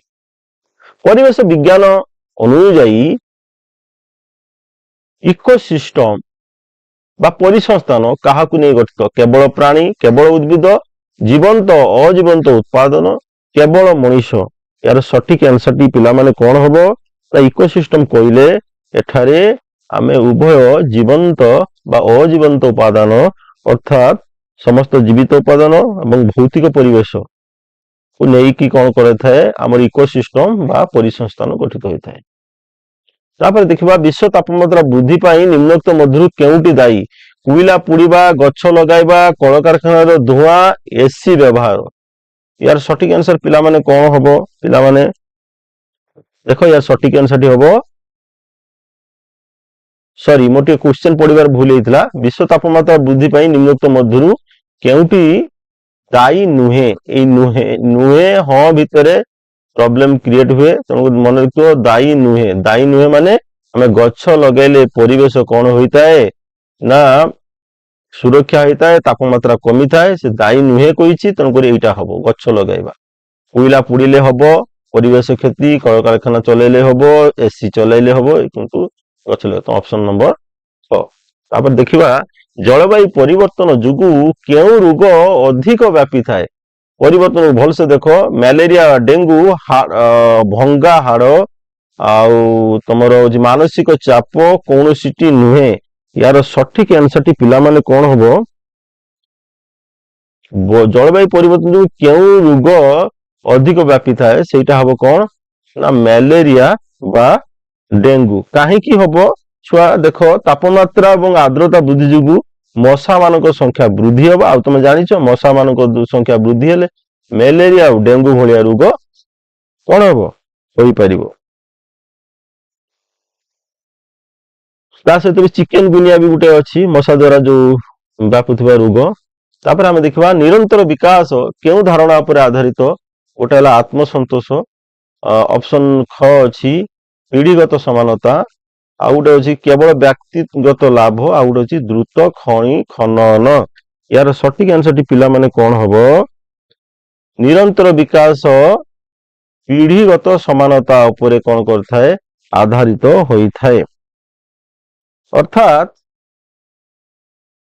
ପରିବେଶ ବିଜ୍ଞାନ ଅନୁଯାୟୀ ଇକୋସିଷ୍ଟମ ବା ପରିସଂସ୍ଥାନ କାହାକୁ ନେଇ ଗଠିତ? କେବଳ ପ୍ରାଣୀ, କେବଳ ଉଦ୍ଭିଦ, ଜୀବନ୍ତ ଅଜୀବନ୍ତ ଉତ୍ପାଦନ, କେବଳ ମଣିଷ। ଏହାର ସଠିକ ଆନ୍ସରଟି ପିଲାମାନେ କଣ ହବ? ଇକୋସିଷ୍ଟମ କହିଲେ ଏଠାରେ ଆମେ ଉଭୟ ଜୀବନ୍ତ ବା ଅଜୀବନ୍ତ ଉପାଦାନ ଅର୍ଥାତ୍ ସମସ୍ତ ଜୀବିତ ଉପାଦାନ ଏବଂ ଭୌତିକ ପରିବେଶକୁ ନେଇକି କଣ କରିଥାଏ? ଆମର ଇକୋସିଷ୍ଟମ ବା ପରିସଂସ୍ଥାନ ଗଠିତ ହୋଇଥାଏ। ତାପରେ ଦେଖିବା ବିଶ୍ୱ ତାପମାତ୍ରା ବୃଦ୍ଧି ପାଇଁ ନିମ୍ନୋକ୍ତ ମଧ୍ୟରୁ କେଉଁଟି ଦାୟୀ? କୋଇଲା ପୋଡିବା, ଗଛ ଲଗାଇବା, କଳକାରଖାନାର ଧୂଆଁ, ଏସି ବ୍ୟବହାର। यार सठिक आंसर पिलामाने कौन हबो? पिलामाने देखो यार सठिक आंसर हबो सॉरी मोटे क्वेश्चन पढ़िबार भूल होइतला। विश्व तापमात्रा वृद्धि पाई निम्नोक्त मध्यरु केउटी दायी नुहे? ए नुहे नुहे हां भितरे प्रॉब्लम क्रिएट हुए, तेणु मन रखियो दायी नुहे। दायी नुहे माने हमें गच्छ लगेले परिवेश कौन होता है ना सुरक्षा होता है, तापमात्रा कमी थाए, से दायी नुहे कही तेणुक यहीटा हम गच्छ लगेगा। कोईला पोड़िले हम परिवेश क्षति, कलकारखाना चलैले हम, एसी चलैले हम, किंतु गच्छ लगे। तो ऑप्शन नंबर 6। तापर देखिबा जलवायु परिवर्तन जुगु केउ रोग अधिक व्यापी थाए? परिवर्तन भल से देखो, मलेरिया, डेंगू, भंगा हाड़ आउ तमर मानसिक चाप कौनसी नुहे। यार सठिक आंसर टी पिला माने कौन हबो? जलवायु परिवर्तन जो केउ रोग अधिक व्यापी थाए सेटा हबो कौन ना मलेरिया बा डेंगू। काहेकि हबो छुआ देखो तापमात्रा और आर्द्रता वृद्धि जुगु मशा मानक संख्या वृद्धि हबो। आ तुम जानिछ मशा मानक संख्या वृद्धि हेले मलेरिया और डेंगू भलिया रोग कौन हबो होई परिबो। ता सहित भी चिकेन गुनिया भी गोटे अच्छी मशा द्वारा जो व्यापुवा रोग। तापर आम देखा निरंतर विकास क्यों धारणा पर आधारित? गोटे है आत्मसंतोष, ଅପସନ ଖ ଅଛି ପିଢିଗତ ସମାନତା, ଆଉ ଗୋଟେ ଅଛି କେବଳ ବ୍ୟକ୍ତିଗତ ଲାଭ, ଆଉ ଗୋଟେ ଅଛି ଦ୍ରୁତ ଖଣି ଖନନ। ୟାର ସଠିକ ଆନ୍ସରଟି ପିଲାମାନେ କଣ ହବ? ନିରନ୍ତର ବିକାଶ ପିଢିଗତ ସମାନତା ଉପରେ କଣ କରିଥାଏ? ଆଧାରିତ ହୋଇଥାଏ। ଅର୍ଥାତ୍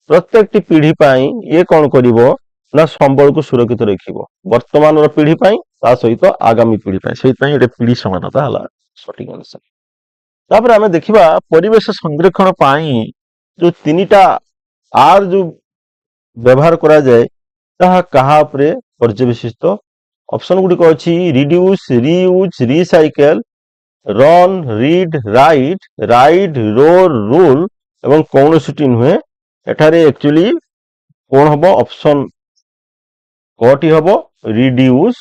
ପ୍ରତ୍ୟେକଟି ପିଢି ପାଇଁ ଇଏ କଣ କରିବ ନା ସମ୍ବଳକୁ ସୁରକ୍ଷିତ ରଖିବ, ବର୍ତ୍ତମାନର ପିଢି ପାଇଁ ତା ସହିତ ଆଗାମୀ ପିଢି ପାଇଁ। ସେଇଥିପାଇଁ ଏଠି ପିଢି ସମାନତା ହେଲା ସଠିକ ଆନ୍ସର। ତାପରେ ଆମେ ଦେଖିବା ପରିବେଶ ସଂରକ୍ଷଣ ପାଇଁ ଯୋଉ ତିନିଟା ଆର୍ ଯୋଉ ବ୍ୟବହାର କରାଯାଏ ତାହା କାହା ଉପରେ ପର୍ଯ୍ୟବେସିତ? ଅପସନ ଗୁଡିକ ଅଛି reduce, reuse, recycle, run, read, write, ride, roar, rule ଏବଂ କୌଣସିଟି ନୁହେଁ। ଏଠାରେ ଆକ୍ଚୁଆଲି କଣ ହବ? ଅପସନ କଟି ହବ ରିଡ୍ୟୁସ୍,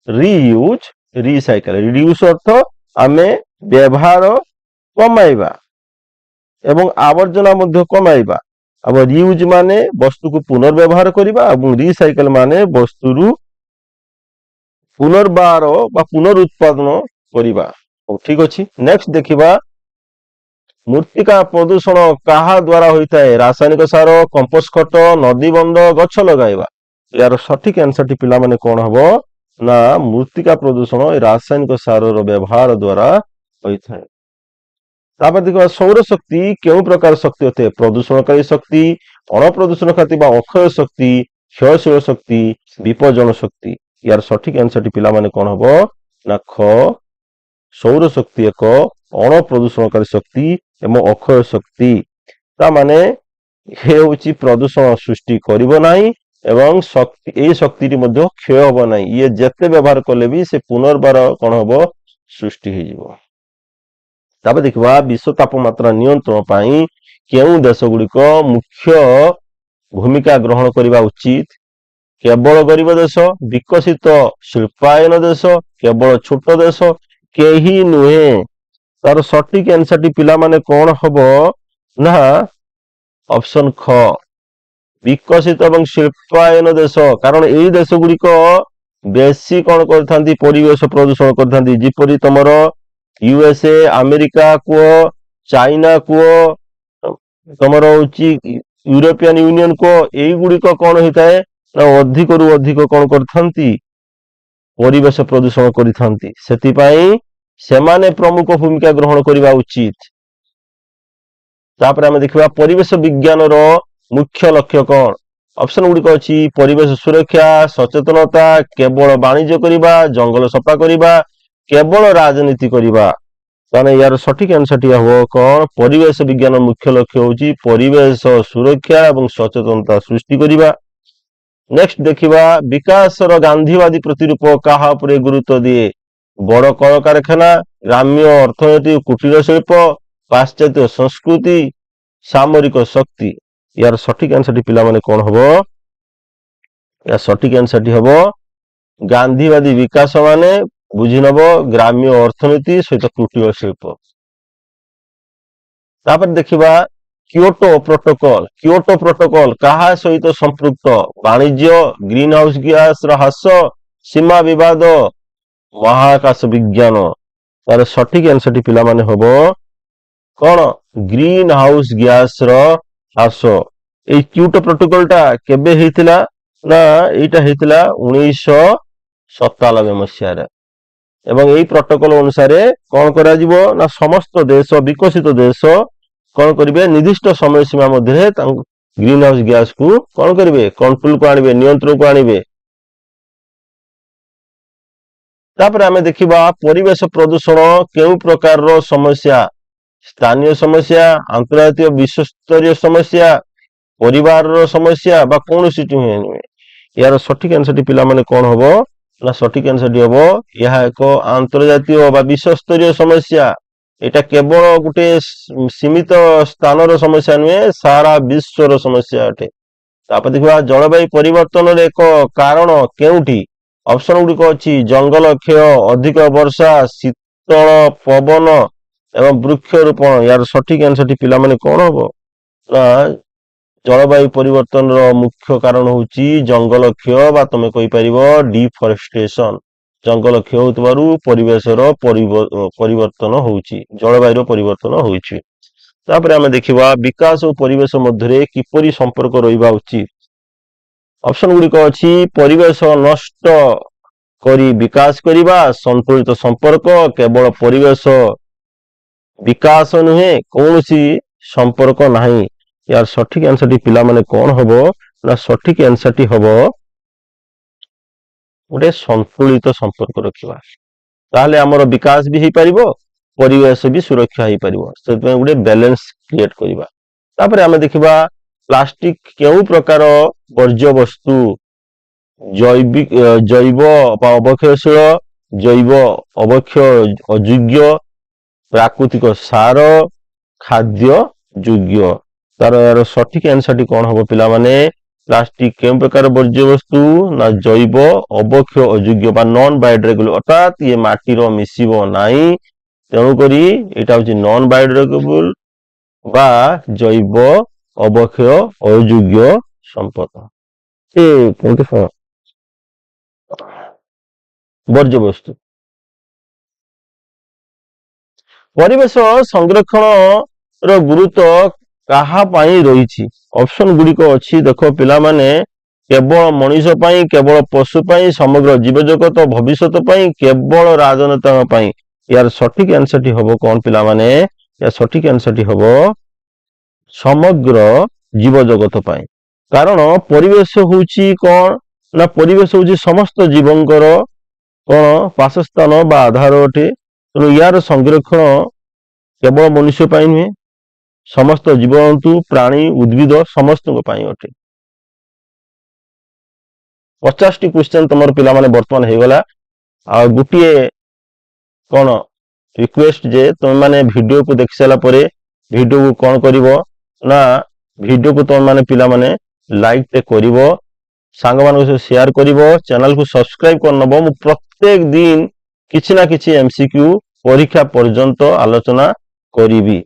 ରିୟୁଜ୍, ରିସାଇକେଲ। ରିଡ୍ୟୁସ୍ ଅର୍ଥ ଆମେ ବ୍ୟବହାର କମାଇବା ଏବଂ ଆବର୍ଜନା ମଧ୍ୟ କମାଇବା। ଆଉ ରିୟୁଜ୍ ମାନେ ବସ୍ତୁକୁ ପୁନର୍ବ୍ୟବହାର କରିବା ଏବଂ ରିସାଇକେଲ ମାନେ ବସ୍ତୁରୁ ପୁନର୍ବାର ବା ପୁନରୁତ୍ପାଦନ କରିବା। ହଉ, ଠିକ ଅଛି। ନେକ୍ସଟ ଦେଖିବା ମୃତ୍ତିକା ପ୍ରଦୂଷଣ କାହା ଦ୍ୱାରା ହୋଇଥାଏ? ରାସାୟନିକ ସାର, କମ୍ପୋଷ୍ଟ ଖତ, ନଦୀବନ୍ଧ, ଗଛ ଲଗାଇବା। ଏହାର ସଠିକ ଆନ୍ସରଟି ପିଲାମାନେ କଣ ହବ ନା ମୃତ୍ତିକା ପ୍ରଦୂଷଣ ଏ ରାସାୟନିକ ସାରର ବ୍ୟବହାର ଦ୍ୱାରା ହୋଇଥାଏ। ତାପରେ ଦେଖିବା ସୌରଶକ୍ତି କେଉଁ ପ୍ରକାର ଶକ୍ତି ଅଟେ? ପ୍ରଦୂଷଣକାରୀ ଶକ୍ତି, ଅଣପ୍ରଦୂଷଣକାରୀ ବା ଅକ୍ଷୟ ଶକ୍ତି, କ୍ଷୟଶୀଳ ଶକ୍ତି, ବିପଜନ ଶକ୍ତି। ୟାର ସଠିକ ଆନ୍ସରଟି ପିଲାମାନେ କଣ ହବ ନା ଖ ସୌରଶକ୍ତି ଏକ ଅଣପ୍ରଦୂଷଣକାରୀ ଶକ୍ତି ଏବଂ ଅକ୍ଷୟ ଶକ୍ତି। ତା ମାନେ ହେଉଛି ପ୍ରଦୂଷଣ ସୃଷ୍ଟି କରିବ ନାହିଁ ଏବଂ ଏଇ ଶକ୍ତିଟି ମଧ୍ୟ କ୍ଷୟ ହବ ନାହିଁ। ଇଏ ଯେତେ ବ୍ୟବହାର କଲେ ବି ସେ ପୁନର୍ବାର କଣ ହବ? ସୃଷ୍ଟି ହେଇଯିବ। ତାପରେ ଦେଖିବା ବିଶ୍ୱ ତାପମାତ୍ରା ନିୟନ୍ତ୍ରଣ ପାଇଁ କେଉଁ ଦେଶ ଗୁଡିକ ମୁଖ୍ୟ ଭୂମିକା ଗ୍ରହଣ କରିବା ଉଚିତ? କେବଳ ଗରିବ ଦେଶ, ବିକଶିତ ଶିଳ୍ପାୟନ ଦେଶ, କେବଳ ଛୋଟ ଦେଶ, କେହି ନୁହେଁ। ତାର ସଠିକ ଆନ୍ସରଟି ପିଲାମାନେ କଣ ହବ ନା ଅପସନ ଖ ବିକଶିତ ଏବଂ ଶିଳ୍ପାୟନ ଦେଶ। କାରଣ ଏଇ ଦେଶ ଗୁଡିକ ବେଶୀ କଣ କରିଥାନ୍ତି? ପରିବେଶ ପ୍ରଦୂଷଣ କରିଥାନ୍ତି। ଯେପରି ତମର ୟୁଏସଏ, ଆମେରିକା କୁହ, ଚାଇନା କୁହ, ତମର ହଉଛି ୟୁରୋପିଆନ ୟୁନିୟନ କୁହ, ଏଇଗୁଡିକ କଣ ହେଇଥାଏ ନା ଅଧିକରୁ ଅଧିକ କଣ କରିଥାନ୍ତି? ପରିବେଶ ପ୍ରଦୂଷଣ କରିଥାନ୍ତି। ସେଥିପାଇଁ ସେମାନେ ପ୍ରମୁଖ ଭୂମିକା ଗ୍ରହଣ କରିବା ଉଚିତ। ତାପରେ ଆମେ ଦେଖିବା ପରିବେଶ ବିଜ୍ଞାନର ମୁଖ୍ୟ ଲକ୍ଷ୍ୟ କଣ? ଅପସନ ଗୁଡିକ ଅଛି ପରିବେଶ ସୁରକ୍ଷା, ସଚେତନତା, କେବଳ ବାଣିଜ୍ୟ କରିବା, ଜଙ୍ଗଲ ସଫା କରିବା, କେବଳ ରାଜନୀତି କରିବା। ତାହେଲେ ୟାର ସଠିକ ଆନ୍ସରଟି ହବ କଣ? ପରିବେଶ ବିଜ୍ଞାନ ମୁଖ୍ୟ ଲକ୍ଷ୍ୟ ହେଉଛି ପରିବେଶ ସୁରକ୍ଷା ଏବଂ ସଚେତନତା ସୃଷ୍ଟି କରିବା। ନେକ୍ସଟ ଦେଖିବା ବିକାଶର ଗାନ୍ଧୀବାଦୀ ପ୍ରତିରୂପ କାହା ଉପରେ ଗୁରୁତ୍ୱ ଦିଏ? ବଡ କଳକାରଖାନା, ଗ୍ରାମ୍ୟ ଅର୍ଥନୀତି, କୁଟୀର ଶିଳ୍ପ, ପାଶ୍ଚାତ୍ୟ ସଂସ୍କୃତି, ସାମରିକ ଶକ୍ତି। ୟାର ସଠିକ ଆନ୍ସରଟି ପିଲାମାନେ କଣ ହବ? ୟାର ସଠିକ ଆନ୍ସରଟି ହବ ଗାନ୍ଧୀବାଦୀ ବିକାଶ ମାନେ ବୁଝି ନବ ଗ୍ରାମ୍ୟ ଅର୍ଥନୀତି ସହିତ କୁଟୀର ଶିଳ୍ପ। ତାପରେ ଦେଖିବା କିଓଟୋ ପ୍ରୋଟୋକଲ। କିଓଟୋ ପ୍ରୋଟୋକଲ କାହା ସହିତ ସମ୍ପୃକ୍ତ? ବାଣିଜ୍ୟ, ଗ୍ରୀନ ହାଉସ ଗ୍ୟାସ ର ହ୍ରାସ, ସୀମା ବିବାଦ, ମହାକାଶ ବିଜ୍ଞାନ। ତାର ସଠିକ ଆନ୍ସରଟି ପିଲାମାନେ ହବ କଣ? ଗ୍ରୀନ ହାଉସ ଗ୍ୟାସ ର ହ୍ରାସ। ଏଇ କିଓଟୋ ପ୍ରୋଟୋକଲ ଟା କେବେ ହେଇଥିଲା ନା ଏଇଟା ହେଇଥିଲା 1997 ମସିହାରେ। ଏବଂ ଏଇ ପ୍ରୋଟୋକଲ ଅନୁସାରେ କଣ କରାଯିବ ନା ସମସ୍ତ ଦେଶ, ବିକଶିତ ଦେଶ କଣ କରିବେ? ନିର୍ଦ୍ଦିଷ୍ଟ ସମୟ ସୀମା ମଧ୍ୟରେ ଗ୍ରୀନ ହାଉସ ଗ୍ୟାସକୁ କଣ କରିବେ? କଣ୍ଟ୍ରୋଲକୁ ଆଣିବେ, ନିୟନ୍ତ୍ରଣକୁ ଆଣିବେ। ତାପରେ ଆମେ ଦେଖିବା ପରିବେଶ ପ୍ରଦୂଷଣ କେଉଁ ପ୍ରକାରର ସମସ୍ୟା? ସ୍ଥାନୀୟ ସମସ୍ୟା, ଆନ୍ତର୍ଜାତୀୟ ବିଶ୍ୱସ୍ତରୀୟ ସମସ୍ୟା, ପରିବାରର ସମସ୍ୟା ବା କୌଣସି ନୁହେଁ। ଏହାର ସଠିକ ଆନ୍ସରଟି ପିଲାମାନେ କଣ ହବ ନା ସଠିକ ଆନ୍ସରଟି ହବ ଏହା ଏକ ଆନ୍ତର୍ଜାତୀୟ ବା ବିଶ୍ୱସ୍ତରୀୟ ସମସ୍ୟା। এটা କେବଳ ଗୋଟେ ସୀମିତ ସ୍ଥାନର ସମସ୍ୟା ନୁହେଁ, ସାରା ବିଶ୍ୱର ସମସ୍ୟା ଅଟେ। ତାପରେ ଦେଖିବା ଜଳବାୟୁ ପରିବର୍ତ୍ତନର ଏକ କାରଣ କେଉଁଠି? ଅପସନ ଗୁଡିକ ଅଛି ଜଙ୍ଗଲ କ୍ଷୟ, ଅଧିକ ବର୍ଷା, ଶୀତଳ ପବନ ଏବଂ ବୃକ୍ଷରୋପଣ। ୟାର ସଠିକ ଆନ୍ସରଟି ପିଲାମାନେ କଣ ହବ ନା ଜଳବାୟୁ ପରିବର୍ତ୍ତନର ମୁଖ୍ୟ କାରଣ ହଉଛି ଜଙ୍ଗଲ କ୍ଷୟ ବା ତମେ କହିପାରିବ ଡିଫରେଷ୍ଟେସନ। ଜଙ୍ଗଲ କ୍ଷୟ ହେଉଥିବାରୁ ପରିବେଶର ପରିବର୍ତ୍ତନ ହେଉଛି, ଜଳବାୟୁର ପରିବର୍ତ୍ତନ ହେଉଛି। ତାପରେ ଆମେ ଦେଖିବା ବିକାଶ ଓ ପରିବେଶ ମଧ୍ୟରେ କିପରି ସମ୍ପର୍କ ରହିବା ଉଚିତ। ଅପସନ ଗୁଡ଼ିକ ଅଛି ପରିବେଶ ନଷ୍ଟ କରି ବିକାଶ କରିବା, ସନ୍ତୁଳିତ ସମ୍ପର୍କ, କେବଳ ପରିବେଶ ବିକାଶ ନୁହେଁ, କୌଣସି ସମ୍ପର୍କ ନାହିଁ। यार सठिक आंसर टी पिलामाने कौन हबो ना सठिक आंसर टी हबो गोटे संतुलित संपर्क रखिबा, ताहले हमर विकास भी हे परिबो, परिवेश भी सुरक्षा हे परिबो। सेतमे गोटे बैलेंस क्रिएट करिबा। तापरे हमें देखिबा प्लास्टिक केउ प्रकार वर्ज्य वस्तु जैविक जैव अवक्षयशील, जैव अवक्षय अयोग्य, प्राकृतिक सार, खाद्य योग्य। तार यार सठिक आंसर टी कौन हम पिलामाने प्लास्टिक केउ प्रकार वर्ज्य वस्तु ना जैव अवक्षय अयोग्य बा नॉन बायोडिग्रेडेबल, अर्थात ये माटीर मिसिबो नाही, तेणुकरी एटा होची नॉन बायोडिग्रेडेबल बा जैव अवक्षय अयोग्य संपद। ए कोनते वर्ज्य वस्तु। परिवेश संरक्षण रो गुरुत्व कहा पाई रही। ऑप्शन गुड़िक अच्छी देख पिलामाने केवल मनीष पाई, केवल पशु पाई, समग्र जीव जगत भविष्य पाई, केवल राजनेता पाई। यार सठिक आंसर टी हबो कौन पिलामाने, या सठिक आंसर टी हबो समग्र जीव जगत पाई। कारण परिवेश होची कौन ना परिवेश होची समस्त जीवंकर कौन वासस्थान बा आधार अटे। तेणु यार संरक्षण केवल मनुष्य पाई नुहे, समस्त जीवजंतु प्राणी उद्भिद समस्त अटे। 50 टी क्वेश्चन तुम पिला माने वर्तमान हो गला। आ गुटिए कौन रिक्वेस्ट जे तुम माने वीडियो को देख सारा परे वीडियो को कौन करिवो ना वीडियो को तुम माने पिला माने लाइक ते करिवो, सांग मान को शेयर करिवो, चैनल को सब्सक्राइब कर नबो। मु प्रत्येक दिन किछि ना किछि एमसीक्यू परीक्षा पर्यंत आलोचना करिवि।